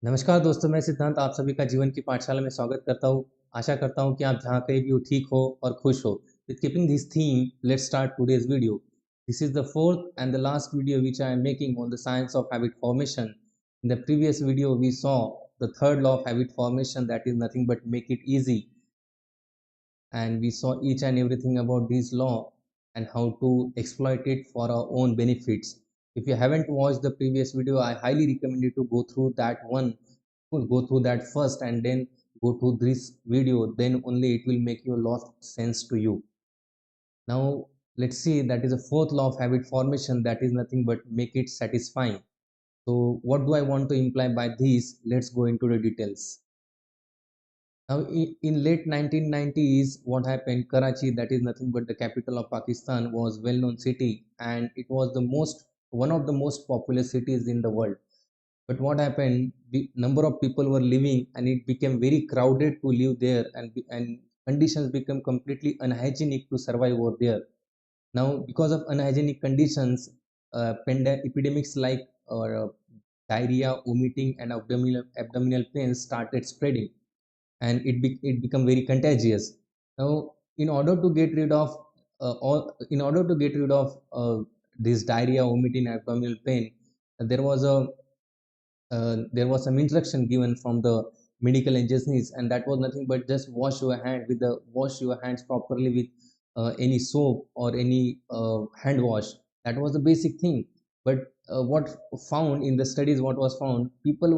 नमस्कार दोस्तों, मैं सिद्धांत आप सभी का जीवन की पाठशाला में स्वागत करता हूँ। आशा करता हूँ कि आप जहाँ कहीं भी हो ठीक हो और खुश हो। With keeping this theme, let's start today's video. This is the fourth and the last video which I am making on the science of habit formation. In the previous video, we saw the third law of habit formation, that is nothing but make it easy, and we saw each and everything about this law and how to exploit it for our own benefits. If you haven't watched the previous video, I highly recommend you to go through that one, go through that first and then go to this video, then only it will make you a lot of sense to you. Now let's see, that is the fourth law of habit formation, that is nothing but make it satisfying. So what do I want to imply by this? Let's go into the details. Now, in late 1990s, what happened? Karachi, that is nothing but the capital of Pakistan, was well-known city, and it was the one of the most populous cities in the world. But what happened? The number of people were living, and it became very crowded to live there, and conditions became completely unhygienic to survive over there. Now, because of unhygienic conditions, epidemics like diarrhea, vomiting, and abdominal pains started spreading, and it become very contagious. Now, in order to get rid of this diarrhea, vomiting, abdominal pain, there was a there was some instruction given from the medical agencies, and that was nothing but just wash your hands properly with any soap or any hand wash. That was the basic thing. But what found in the studies, what was found, people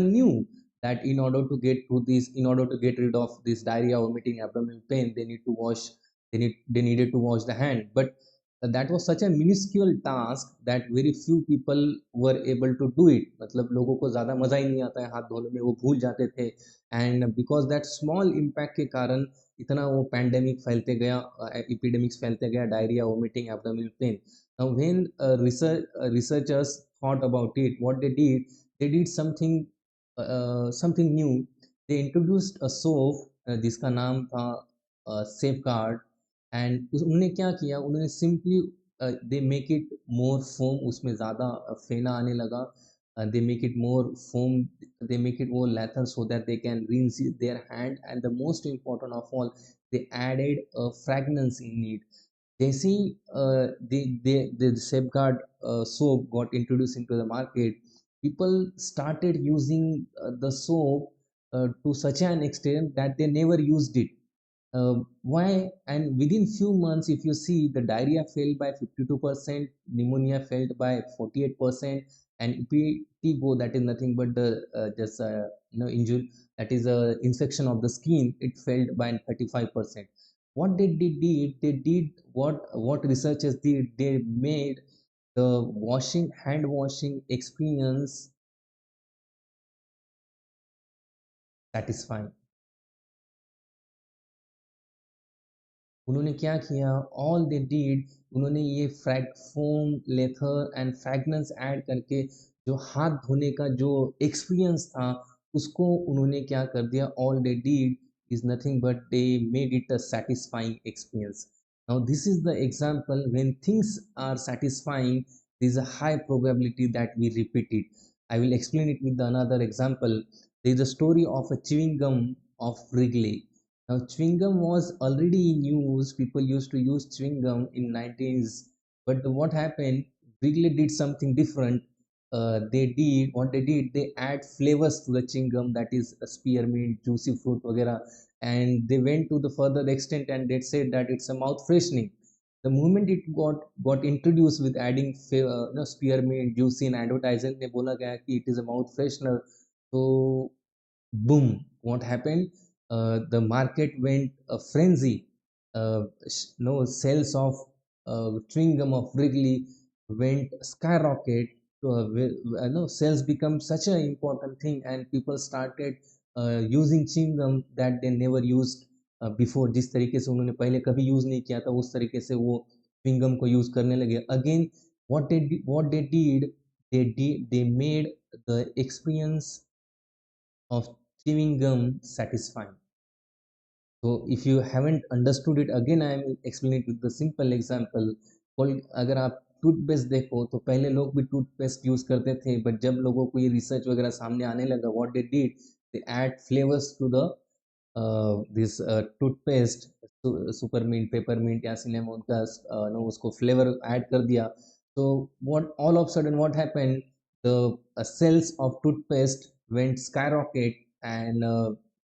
knew that in order to get rid of this diarrhea, vomiting, abdominal pain, they needed to wash the hand. But that was such a minuscule task that very few people were able to do it. मतलब लोगों को ज़्यादा मज़ा ही नहीं आता है हाथ धोने में, वो भूल जाते थे. And because that small impact के कारण इतना वो पैंडेमिक फैलते गया, एपिडेमिक्स फैलते गया, diarrhoea, vomiting, abdominal pain. Now when researchers thought about it, what they did something new. They introduced a soap जिसका नाम था सेफगार्ड. एंड उन्होंने क्या किया, उन्होंने simply they make it more foam, उसमें ज़्यादा फेना आने लगा. They make it more foam, they make it more lethal so that they can rinse their hand, and the most important of all, they added a fragrance in it. जैसे ही the safeguard soap got introduced into the market, people started using the soap to such an extent that they never used it. Why? And within few months, if you see, the diarrhea fell by 52%, pneumonia fell by 48%, and PTGO, that is nothing but the just injury, that is a infection of the skin, it fell by 35%. What they did what researchers did, they made the hand washing experience satisfying. उन्होंने क्या किया, all they did, उन्होंने ये foam, लेथर and fragrance add करके जो हाथ धोने का जो एक्सपीरियंस था, उसको उन्होंने क्या कर दिया, all they did is nothing but they made it a satisfying experience. Now this is the example, when things are satisfying, there is a high probability that we repeat it. I will explain it with another example. There is a story of a chewing gum of Wrigley. Now, chewing gum was already in use. People used to use chewing gum in 90s. But what happened? Wrigley did something different. They add flavors to the chewing gum, that is a spearmint, juicy fruit, वगैरह. And they went to the further extent and they said that it's a mouth freshening. The moment it got introduced with adding spearmint, juicy in advertising, ने बोला गया कि it is a mouth freshener. So boom, what happened? The market went a frenzy. No, sales of chewing gum of Wrigley went skyrocket. No, sales become such an important thing, and people started using chewing gum that they never used before. जिस तरीके से उन्होंने पहले कभी use नहीं किया था, उस तरीके से वो chewing gum को यूज करने लगे. Again, what they made the experience of chewing gum satisfying. So if you haven't understood it, again I am explaining it with the simple example. अगर आप टूथपेस्ट देखो तो पहले लोग भी टूथपेस्ट यूज करते थे, बट जब लोगों को ये रिसर्च वगैरह सामने आने लगा, what they did, they add flavours to the this toothpaste, supermint, peppermint या सिनेमन का नो, उसको फ्लेवर ऐड कर दिया. So what all of a sudden what happened, the sales of toothpaste went skyrocket, and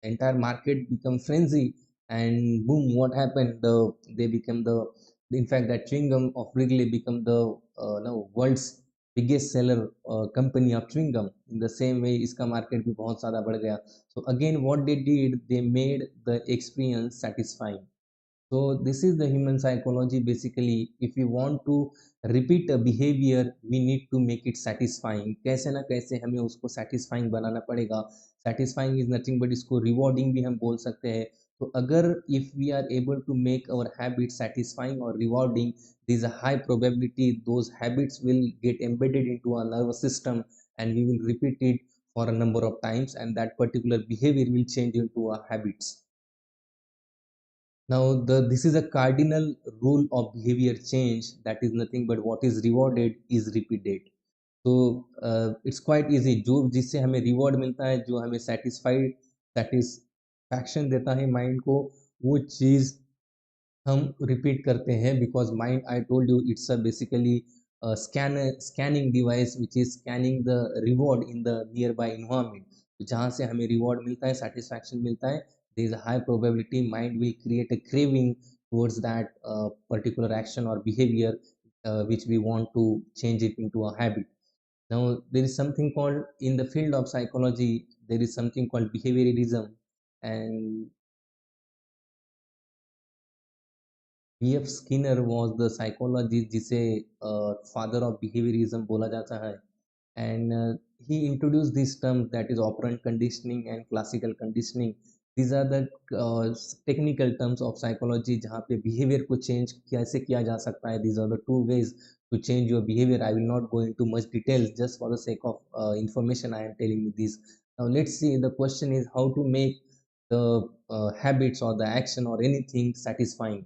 entire market become frenzy, and boom, what happened, they become the, in fact, that Chingam of Wrigley become the no, world's biggest seller company of chewing gum. In the same way इसका market भी बहुत ज़्यादा बढ़ गया. So again what they did, they made the experience satisfying. So this is the human psychology basically. If we want to repeat a behavior, we need to make it satisfying. कैसे ना कैसे हमें उसको satisfying बनाना पड़ेगा. Satisfying is nothing but इसको rewarding भी हम बोल सकते हैं. तो अगर if we are able to make our habits satisfying or rewarding, there is a high probability those habits will get embedded into our nervous system, and we will repeat it for a number of times, and that particular behavior will change into our habits. Now, this is a cardinal rule of behavior change, that is nothing but what is rewarded is repeated. So it's quite easy. जो जिससे हमें reward मिलता है, जो हमें satisfaction देता है mind को, वो चीज़ हम रिपीट करते हैं, because mind, I told you, it's a basically scanning device which is scanning the reward in the near by environment. जहाँ से हमें रिवॉर्ड मिलता है, सेटिस्फैक्शन मिलता है, there is a high probability mind will create a craving towards that particular action or behavior which we want to change it into a habit. Now there is something called, in the field of psychology, there is something called behaviorism, and B.F. Skinner was the psychologist जिसे father of behaviorism बोला जाता है, and he introduced these terms, that is operant conditioning and classical conditioning. These are the technical terms of psychology जहाँ पे behavior को change कैसे किया जा सकता है. These are the two ways to change your behavior. I will not go into much details, just for the sake of information I am telling you this. Now let's see, the question is how to make the habits or the action or anything satisfying.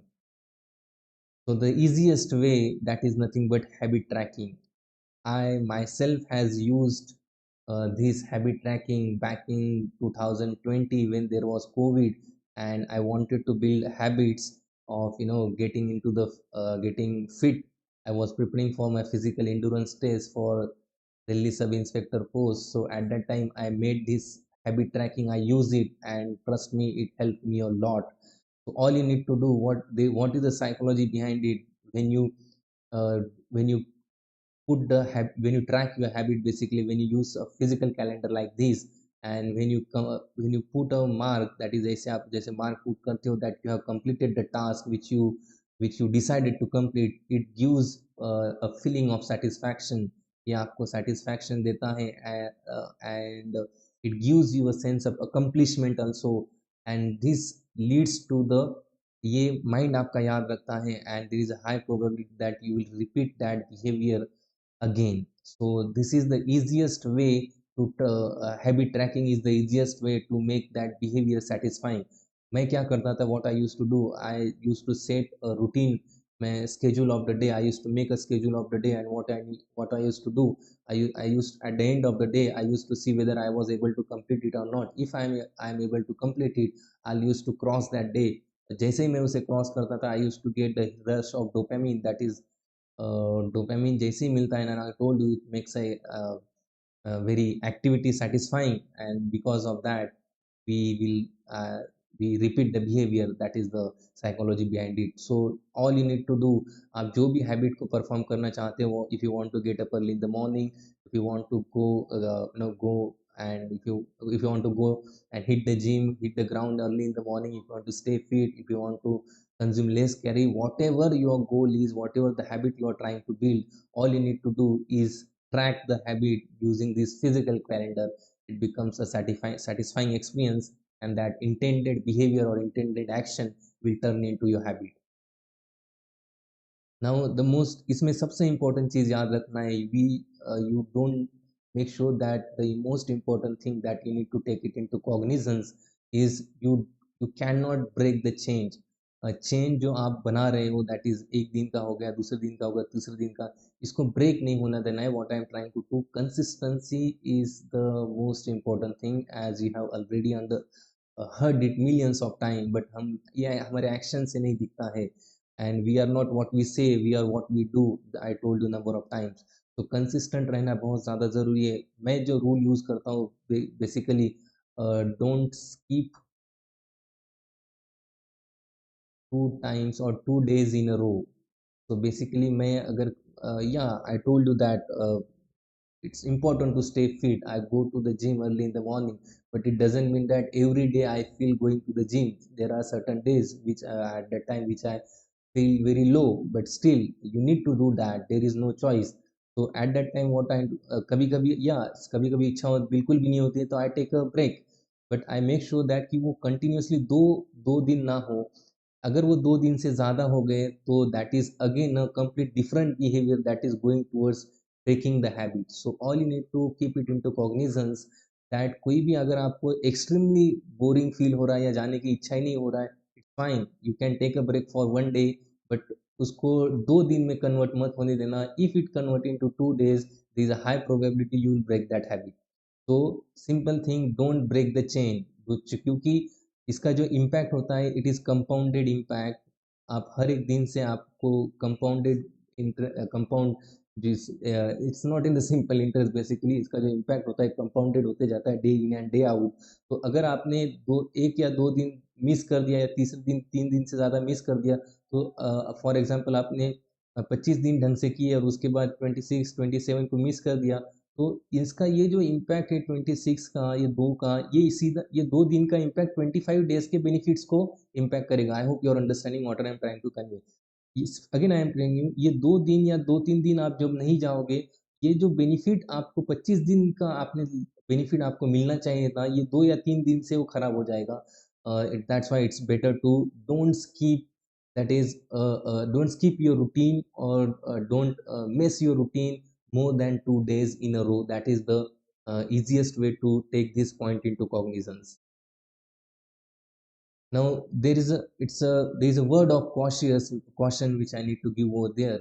So the easiest way, that is nothing but habit tracking. I myself has used this habit tracking back in 2020 when there was COVID, and I wanted to build habits of getting into the getting fit. I was preparing for my physical endurance test for Delhi sub inspector post. So at that time I made this habit tracking. I use it, and trust me, it helped me a lot. So all you need to do, what is the psychology behind it, when you uh, when you when you track your habit, basically when you use a physical calendar like this, and when you come when you put a mark, that is जैसे आप जैसे mark put करते हो that you have completed the task which you decided to complete, it gives a feeling of satisfaction. ये आपको satisfaction देता है, and it gives you a sense of accomplishment also, and this leads to the, ये mind आपका याद रखता है, and there is a high probability that you will repeat that behavior again. So this is the easiest way to habit tracking is the easiest way to make that behavior satisfying. मैं क्या करता था, what I used to do, I used to set a routine. मैं schedule of the day, I used to make a schedule of the day, and what I used to do, I used at the end of the day, I used to see whether I was able to complete it or not. If I'm able to complete it, I'll used to cross that day. जैसे ही मैं उसे cross करता था, I used to get the rush of dopamine, that is dopamine जैसे ही मिलता है ना, I told you, it makes a very activity satisfying, and because of that we will we repeat the behavior. That is the psychology behind it. So all you need to do, आप जो भी habit को perform करना चाहते हो, if you want to get up early in the morning, if you want to go go, and if you want to go and hit the gym, hit the ground early in the morning, if you want to stay fit, if you want to consume less carry, whatever your goal is, whatever the habit you are trying to build, all you need to do is track the habit using this physical calendar. It becomes a satisfying experience, and that intended behavior or intended action will turn into your habit. Now the most, इसमें सबसे important चीज याद रखना है, we you don't make sure that the most important thing that you need to take it into cognizance is you cannot break the change. Chain जो आप बना रहे हो, दैट इज एक दिन का हो गया, दूसरे दिन का हो गया, तीसरे दिन का, इसको ब्रेक नहीं होना देना है. What I am trying to do, consistency is the most important thing, as you have already heard it millions of time, but हम ये हमारे एक्शन से नहीं दिखता है. And we are not what we say, we are what we do. I told you number of times. तो consistent रहना बहुत ज़्यादा ज़रूरी है. मैं जो रूल यूज़ करता हूँ basically, don't skip 2 times or 2 days in a row. So basically मैं अगर yeah, I told you that it's important to stay fit. I go to the gym early in the morning, but it doesn't mean that every day I feel going to the gym. There are certain days which at that time which I feel very low, but still you need to do that. There is no choice. So at that time what I कभी कभी या कभी कभी इच्छा बिल्कुल भी नहीं होती है, तो I take a break. But I make sure that कि वो कंटिन्यूअसली दो दो दिन ना हो. अगर वो 2 दिन से ज़्यादा हो गए, तो that is again a complete different behaviour that is going towards breaking the habit. So all you need to keep it into cognizance that कोई भी अगर आपको एक्सट्रीमली बोरिंग फील हो रहा है या जाने की इच्छा ही नहीं हो रहा है, it's fine, you can take a break for 1 day. But उसको 2 दिन में कन्वर्ट मत होने देना. If it convert into 2 days, there is a high probability you will break that habit. तो simple thing, don't break the chain. क्योंकि इसका जो इम्पैक्ट होता है, इट इज़ कंपाउंडेड इम्पैक्ट. आप हर एक दिन से आपको कंपाउंडेड कंपाउंड जिस it's not in the simple interest. Basically इसका जो इम्पैक्ट होता है कंपाउंडेड होते जाता है day in and day out. तो अगर आपने दो एक या 2 दिन मिस कर दिया, या तीसरे दिन 3 दिन से ज़्यादा मिस कर दिया, तो फॉर एग्जांपल आपने 25 दिन ढंग से किए और उसके बाद 26 27 को मिस कर दिया, तो इसका ये जो इम्पैक्ट है 26 का, ये 2 का, ये सीधा ये 2 दिन का इम्पैक्ट 25 डेज़ के बेनिफिट्स को इम्पैक्ट करेगा. I hope you are understanding what I am trying to convey. इस again I am telling you, ये 2 दिन या 2-3 दिन आप जब नहीं जाओगे, ये जो बेनिफिट आपको 25 दिन का आपने बेनिफिट आपको मिलना चाहिए था, ये 2 या 3 दिन से वो खराब हो जाएगा. That's why it's better to don't skip, that is don't skip your routine, or don't miss your routine more than 2 days in a row. That is the easiest way to take this point into cognizance. Now there is a word of caution which I need to give over there.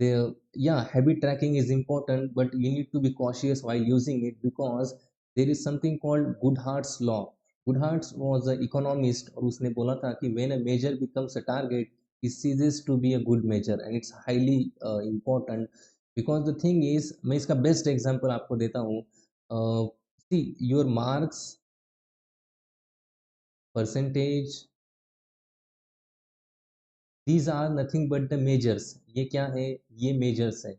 There, yeah, habit tracking is important, but you need to be cautious while using it, because there is something called Goodhart's law. Goodhart was an economist, और उसने बोला था कि when a measure becomes a target, it ceases to be a good measure, and it's highly important. Because the thing is, मैं इसका best example आपको देता हूँ. See, your marks, percentage, these are nothing but the measures. ये क्या है? ये measures है.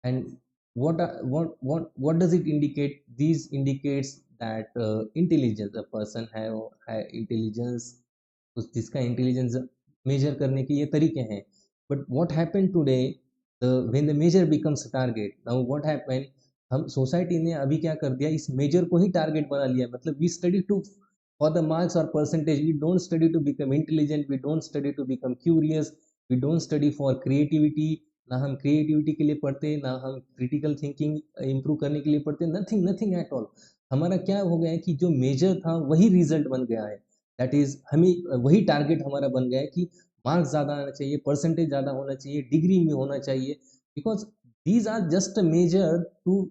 And what does it indicate? These indicates that intelligence, a person have intelligence, उस जिसका इंटेलिजेंस मेजर करने के ये तरीके हैं. But what happen today, when the measure becomes target, now what happen, हम सोसाइटी ने अभी क्या कर दिया, इस मेजर को ही टारगेट बना लिया. मतलब we study to for the marks और percentage. We don't study to become intelligent, we don't study to become curious, we don't study for creativity. ना हम क्रिएटिविटी के लिए पढ़ते, ना हम क्रिटिकल थिंकिंग इम्प्रूव करने के लिए पढ़ते. Nothing, nothing at all. हमारा क्या हो गया है कि जो मेजर था वही रिजल्ट बन गया है. दैट इज हमें वही टारगेट हमारा बन गया है कि मार्क्स ज़्यादा आना चाहिए, परसेंटेज ज़्यादा होना चाहिए, डिग्री में होना चाहिए. Because these are just a measure to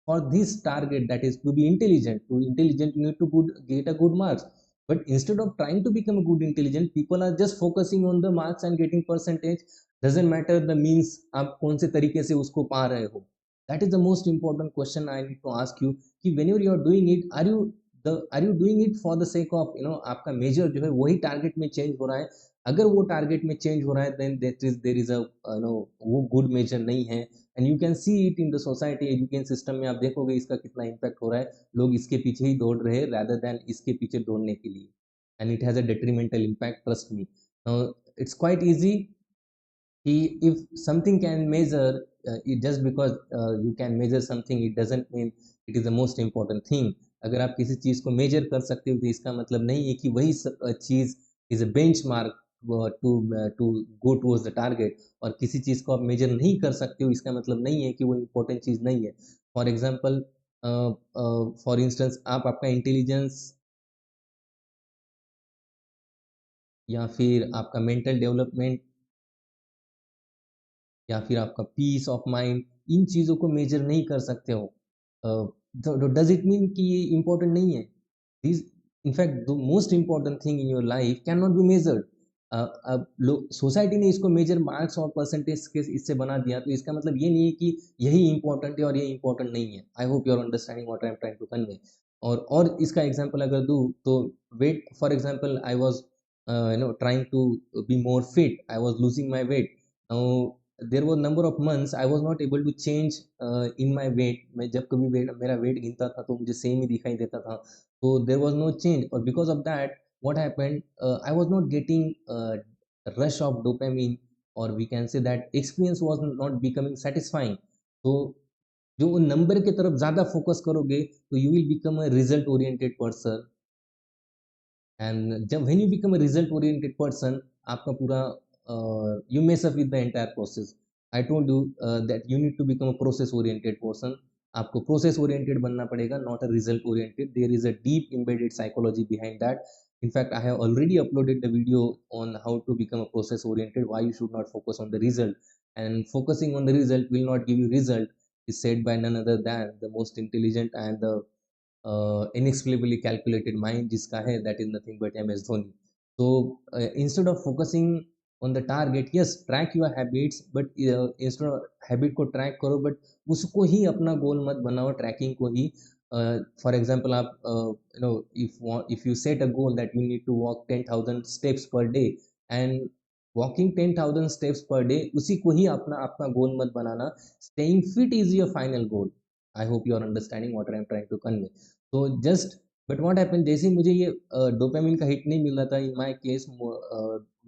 for this target, that is to be intelligent. To intelligent you need to good get a good marks. But instead of trying to become a good intelligent, people are just focusing on the marks and getting percentage. Doesn't matter the means, आप कौन से तरीके से उसको पा रहे हो. That is the most important question I need to ask you, कि whenever you are doing it, are you doing it for the sake of, आपका मेजर जो है वही टारगेट में चेंज हो रहा है. अगर वो टारगेट में चेंज हो रहा है, देन देयर इज अ वो गुड मेजर नहीं है. And you can see it in the society. Education system में आप देखोगे इसका कितना इम्पैक्ट हो रहा है. लोग इसके पीछे ही दौड़ रहे हैं rather than इसके पीछे दौड़ने के लिए. And it has a detrimental impact, trust me. Now it's quite easy. If something can measure, it just because you can measure something, it doesn't mean it is the most important thing. अगर आप किसी चीज़ को major कर सकते हो, तो इसका मतलब नहीं है कि वही चीज़ is a benchmark to go towards the target. और किसी चीज़ को आप मेजर नहीं कर सकते हो, इसका मतलब नहीं है कि वो इम्पोर्टेंट चीज़ नहीं है. फॉर एग्जांपल, फॉर इंस्टेंस, आप आपका इंटेलिजेंस या फिर आपका मेंटल डेवलपमेंट, या फिर आपका पीस ऑफ माइंड, इन चीज़ों को मेजर नहीं कर सकते हो, डज इट मीन कि ये इम्पोर्टेंट नहीं है? This, in fact the most important thing in your life can not be measured. अब लोग, सोसाइटी ने इसको मेजर मार्क्स और परसेंटेज के इससे बना दिया, तो इसका मतलब ये नहीं है कि यही इम्पोर्टेंट है और ये इम्पोर्टेंट नहीं है। I hope you are understanding what I am trying to convey. और इसका एग्जांपल अगर दूँ तो wait, for example I was trying to be more fit, I was losing my weight. Now there were number of months I was not able to change in my weight. मैं जब कभी मेरा wait गिनता था तो मुझे same ही दिखाई देता था, तो देयर वाज नो चेंज। और because of that what happened, I was not getting rush of dopamine, or we can say that experience was not becoming satisfying. तो जो नंबर की तरफ ज़्यादा फोकस करोगे तो you will become a result oriented person, and जब when you become a result oriented person, आपका पूरा you mess up with the entire process. I told you that you need to become a process oriented person. आपको process oriented बनना पड़ेगा, not a result oriented. There is a deep embedded psychology behind that. In fact, I have already uploaded the video on how to become a process oriented, why you should not focus on the result. And focusing on the result will not give you result, is said by none other than the most intelligent and the inexplicably calculated mind जिसका है, that is nothing but MS Dhoni. So instead of focusing on the target, yes, track your habits, but instead of habit को track करो, but उसको ही अपना गोल मत बनाओ, tracking को ही। For example, आप if you set a goal that you need to walk 10,000 steps per day, and walking 10,000 steps per day, उसी को ही अपना अपना गोल मत बनाना। Staying fit is your final goal. I hope you are understanding what I am trying to convey. तो just, but what happen, जैसे ही मुझे ये dopamine का हिट नहीं मिल रहा था इन माय केस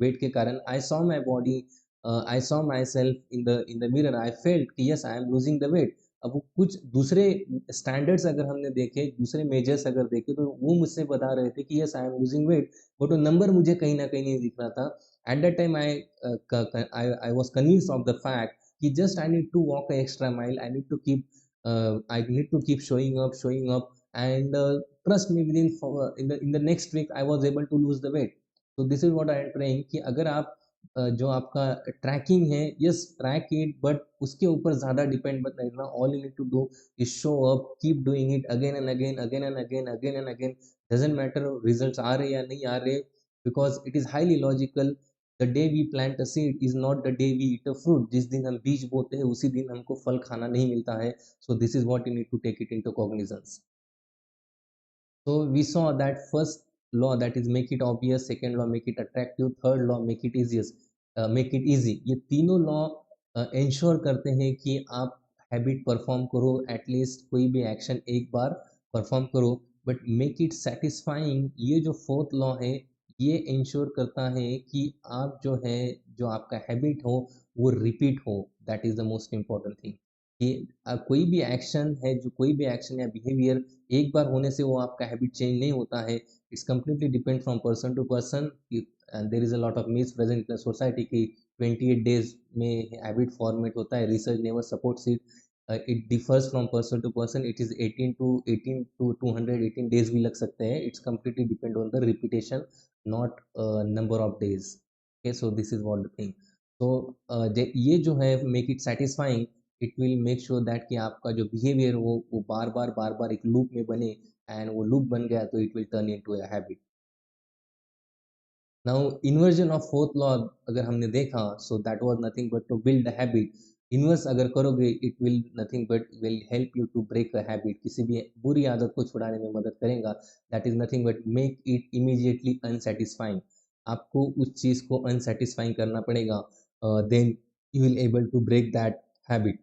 वेट के कारण, I saw my body, I saw my self in the mirror, I felt कि yes I am losing the weight. अब वो कुछ दूसरे स्टैंडर्ड्स अगर हमने देखे, दूसरे मेजर्स अगर देखे, तो वो मुझसे बता रहे थे कि yes I am losing weight, but वो नंबर मुझे कहीं ना कहीं नहीं दिख रहा था। At that time I was convinced of the fact कि just I need to walk extra mile, I need to keep showing up, and trust me, in the next week I was able to lose the weight. So this is what I am trying कि अगर आप जो आपका trekking है, yes track it, but उसके ऊपर ज़्यादा depend मत रहना। All you need to do is show up, keep doing it again and again, again and again, again and again. Doesn't matter results आ रहे या नहीं आ रहे, because it is highly logical. The day we plant a seed is not the day we eat a fruit. जिस दिन हम बीज बोते हैं उसी दिन हमको फल खाना नहीं मिलता है। So this is what you need to take it into cognizance. So we saw that first law, that is make it obvious, second law make it attractive, third law make it easiest, make it easy। ये तीनों law ensure करते हैं कि आप habit perform करो, at least कोई भी action एक बार परफॉर्म करो, बट मेक इट सेटिस्फाइंग। ये जो फोर्थ लॉ है, ये इंश्योर करता है कि आप जो है, जो आपका हैबिट हो वो रिपीट हो। That is the most important thing कि कोई भी एक्शन है, जो कोई भी एक्शन या बिहेवियर एक बार होने से वो आपका हैबिट चेंज नहीं होता है। It's completely depend from person to person. And there is a lot of miss present in the society की 28 डेज में हैबिट फॉर्मेट होता है। Research never supports it. It differs from person to person. It is 18 to 218 days भी लग सकते हैं। It's completely depend on the repetition, not number of days. Okay, so this is what the thing. तो ये जो है make it satisfying, it will make sure that कि आपका जो बिहेवियर हो वो बार बार एक लूप में बने, एंड वो लूप बन गया तो it will turn into a habit. Now inversion of fourth law अगर हमने देखा, so that was nothing but to build a habit. Inverse अगर करोगे, it will nothing but will help you to break a habit. किसी भी बुरी आदत को छुड़ाने में मदद करेगा। That is nothing but make it immediately unsatisfying. आपको उस चीज को अनसेटिस्फाइंग करना पड़ेगा, then you will able to break that habit.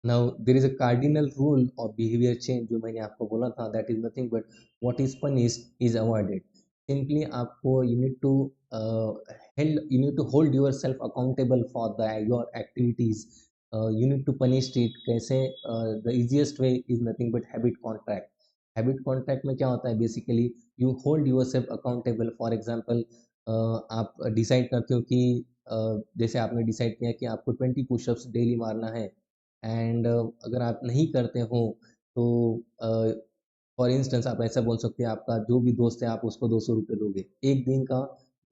Now there is a cardinal rule of behaviour change, जो मैंने आपको बोला था, that is nothing but what is punished is avoided. Simply आपको you need to hold yourself accountable for your activities. You need to punish it कैसे? The easiest way is nothing but habit contract। habit contract में क्या होता है? Basically you hold yourself accountable। For example, आप decide करते हो कि जैसे आपने डिसाइड किया कि आपको 20 पुशअप्स डेली मारना है, एंड अगर आप नहीं करते हो तो फॉर इंस्टेंस आप ऐसा बोल सकते हैं, आपका जो भी दोस्त है आप उसको 200 रुपये दोगे एक दिन का।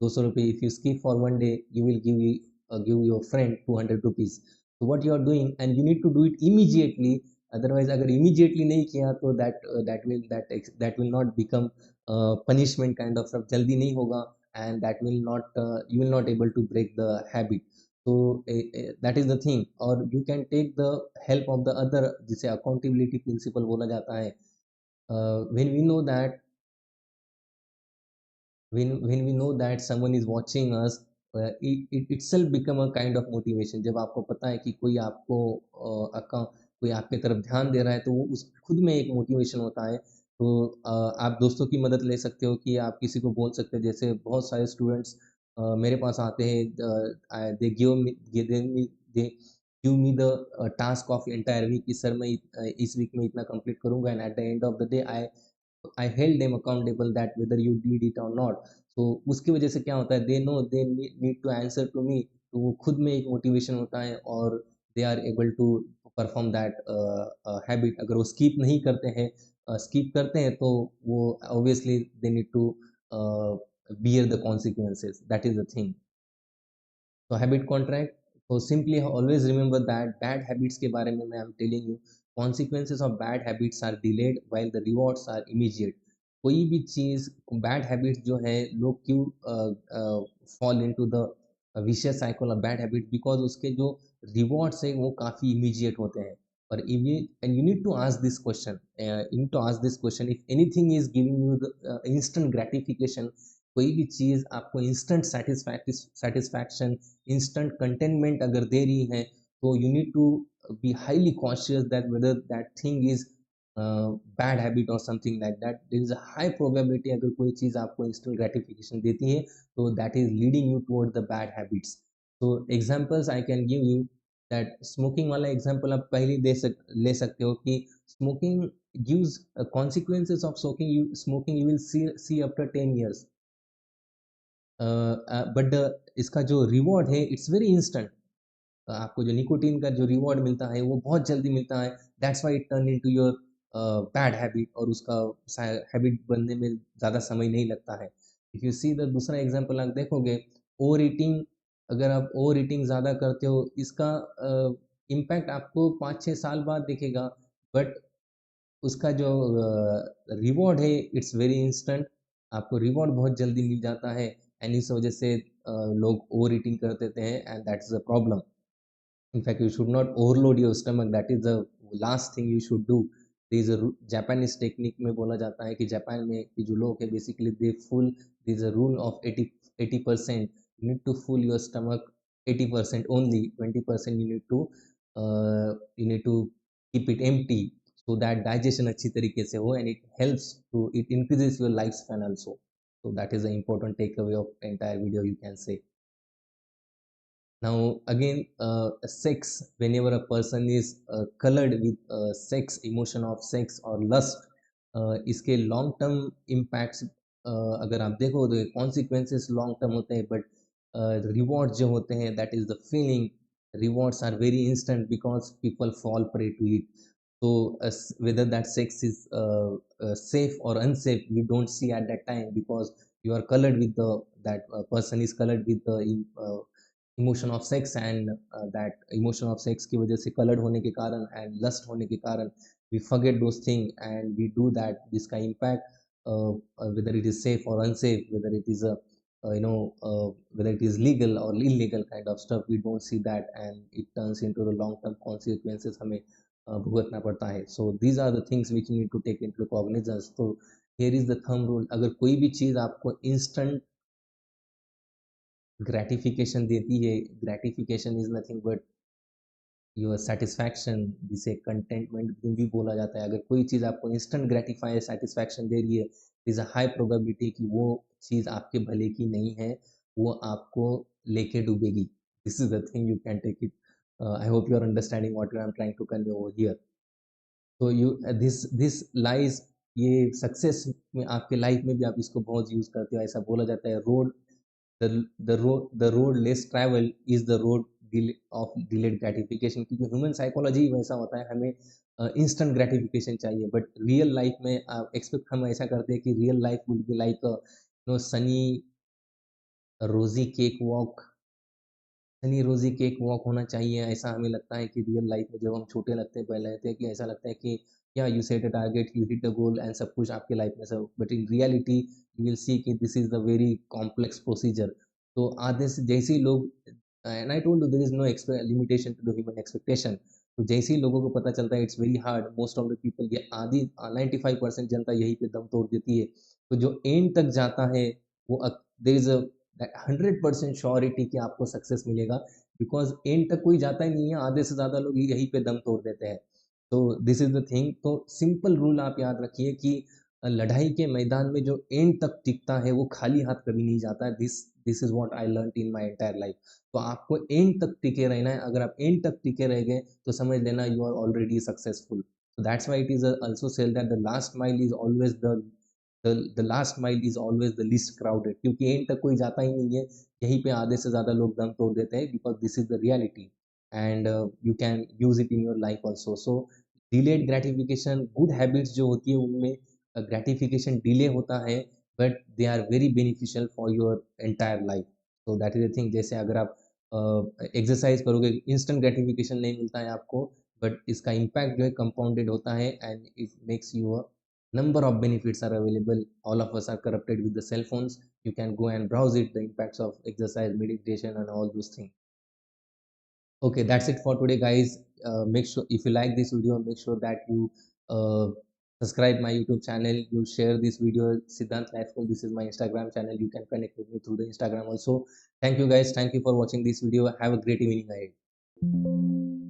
₹200. If you skip for one day, you will give your friend ₹200. So what you are doing, and you need to do it immediately. Otherwise, अगर immediately नहीं किया तो that will not become punishment kind of stuff. जल्दी नहीं होगा, and that will not you will not able to break the habit. So that is the thing. Or you can take the help of the other, जिसे accountability principle बोला जाता है. When we know that when we know that someone is watching us, it itself become a kind of motivation. जब आपको पता है कि कोई आपको कोई आपके तरफ ध्यान दे रहा है, तो वो उस खुद में एक मोटिवेशन होता है. तो आप दोस्तों की मदद ले सकते हो कि आप किसी को बोल सकते हो. जैसे बहुत सारे स्टूडेंट्स मेरे पास आते हैं, they give me the task of entire week कि सर मैं इस वीक में इतना कंप्लीट करूंगा, and at the end of the day I held them accountable that whether you did it or not. So उसकी वजह से क्या होता है, they know they need to answer to me. तो वो खुद में एक मोटिवेशन होता है, और they are able to perform that habit. अगर वो skip करते हैं तो वो obviously they need to bear the consequences. That is the thing. तो हैबिट कॉन्ट्रैक्ट, तो simply always remember that bad habits के बारे में मैं am telling you, consequences of bad habits are delayed while the rewards are immediate. कोई भी चीज़, bad habits जो है, लोग क्यों fall into the vicious cycle of bad habit, because उसके जो रिवॉर्ड्स है वो काफ़ी इमीडिएट होते हैं. और and you need to ask this question, you need to ask this question, if anything is giving you the instant gratification, कोई भी चीज़ आपको इंस्टेंट सेटिस्फैक्शन, इंस्टेंट कंटेनमेंट अगर दे रही है, तो you need to be highly conscious that whether that thing is bad habit और something like that. There is a high probability अगर कोई चीज़ आपको इंस्टेंट ग्रेटिफिकेशन देती है, तो that is leading you toward the bad habits. तो examples I can give you that. Smoking वाला एग्जांपल आप पहले ले सकते हो कि smoking gives consequences of smoking you will see after 10 years. But इसका जो रिवॉर्ड है इट्स वेरी इंस्टेंट. आपको जो निकोटीन का जो रिवॉर्ड मिलता है वो बहुत जल्दी मिलता है. That's why it turn into your bad habit, और उसका हैबिट बनने में ज़्यादा समय नहीं लगता है. इफ़ यू सी द दूसरा एग्जांपल आप देखोगे, ओवर ईटिंग. अगर आप ओवर ईटिंग ज़्यादा करते हो, इसका इम्पैक्ट आपको 5-6 साल बाद दिखेगा, बट उसका जो रिवॉर्ड है इट्स वेरी इंस्टेंट. आपको रिवॉर्ड बहुत जल्दी मिल जाता है, एंड इस वजह से लोग ओवर ईटिंग कर देते हैं, and that is a problem. In fact, you should not overload your stomach. That is the last thing you should do. There is a Japanese technique में बोला जाता है कि जापान में कि जो लोग है basically they full, there is a rule of 80%. You need to full your stomach 80% only. 20% you need to keep it empty so that digestion अच्छी तरीके से हो, and it increases your lifespan also. So that is the important takeaway of entire video, you can say. Now again, sex, whenever a person is colored with sex, emotion of sex or lust, इसके long term impacts अगर आप देखो तो consequences long term होते हैं, but rewards जो होते हैं, that is the feeling, rewards are very instant because people fall prey to it. So whether that sex is safe or unsafe, we don't see at that time, because you are colored with the that person is colored with the emotion of sex, and that emotion of sex की वजह से coloured होने के कारण and lust होने के कारण we forget those thing and we do that. जिसका impact whether it is safe or unsafe, whether it is a whether it is legal or illegal kind of stuff, we don't see that, and it turns into the long term consequences हमें भुगतना पड़ता है. So these are the things which you need to take into cognizance. So here is the thumb rule. अगर कोई भी चीज़ आपको instant gratification देती है, gratification is nothing but your satisfaction, जिसे कंटेंटमेंट भी बोला जाता है. अगर कोई चीज़ आपको इंस्टेंट ग्रेटिफाई सेटिस्फैक्शन दे रही है, इज़ अ हाई प्रोबेबिलिटी कि वो चीज़ आपके भले की नहीं है, वो आपको लेके डूबेगी. This is the thing, you can take it. I hope you are understanding what I am trying to convey over here. तो यू दिस लाइज, ये सक्सेस में आपके लाइफ में भी आप इसको बहुत यूज़ करते हो. ऐसा बोला जाता है, road the road less travel is the road of delayed gratification. क्योंकि ह्यूमन साइकोलॉजी वैसा होता है, हमें इंस्टेंट ग्रेटिफिकेशन चाहिए, बट रियल लाइफ में एक्सपेक्ट हम ऐसा करते हैं कि real life will be like Sunny रोजी केक वॉक, सनी रोजी केक वॉक होना चाहिए, ऐसा हमें लगता है कि रियल लाइफ में जब हम छोटे लगते हैं पहले रहते हैं कि ऐसा लगता है कि या you set a target, you hit the goal and सब कुछ आपके लाइफ में सब, but in reality you will see कि this is the very complex procedure. तो आधे से जैसे ही लोग, and I told you there is no limitation to the human expectation, तो जैसे ही लोगों को पता चलता है it's very hard, most of the people, ये आधी 95% जनता यही पे दम तोड़ देती है। तो जो एंड तक जाता है वो देयर इज अ 100% श्योरिटी कि आपको सक्सेस मिलेगा, बिकॉज एंड तक कोई जाता ही नहीं है, आधे से ज़्यादा लोग यहीं पे दम तोड़ देते हैं। तो दिस इज द थिंग। तो सिंपल रूल आप याद रखिए कि लड़ाई के मैदान में जो एंड तक टिकता है वो खाली हाथ कभी नहीं जाता है। This this is what I learn in my entire life. तो आपको एंड तक टिके रहना है, अगर आप एंड तक टिके रह गए तो समझ लेना you are already successful. So that's why it is also said that the last mile is always the last mile is always the least crowded, क्योंकि एंड तक कोई जाता ही नहीं है, यहीं पे आधे से ज़्यादा लोग दम तोड़ देते हैं, because this is the reality and you can use it in your life also. So delayed gratification, good habits जो होती है उनमें ग्रेटिफिकेशन डिले होता है, but they are very beneficial for your entire life. तो दैट इज द थिंग। जैसे अगर आप एक्सरसाइज करोगे, इंस्टेंट ग्रेटिफिकेशन नहीं मिलता है आपको, बट इसका इम्पैक्ट जो है कंपाउंडेड होता है and it makes you a number of benefits are available. All of us are corrupted with the cell phones. You can go and browse it, the impacts of exercise, meditation, and all those things. Okay, that's it for today, guys. Make sure if you like this video, make sure that you uh, subscribe my YouTube channel. You share this video. Siddhant Life School, this is my Instagram channel. You can connect with me through the Instagram also. Thank you, guys. Thank you for watching this video. Have a great evening ahead.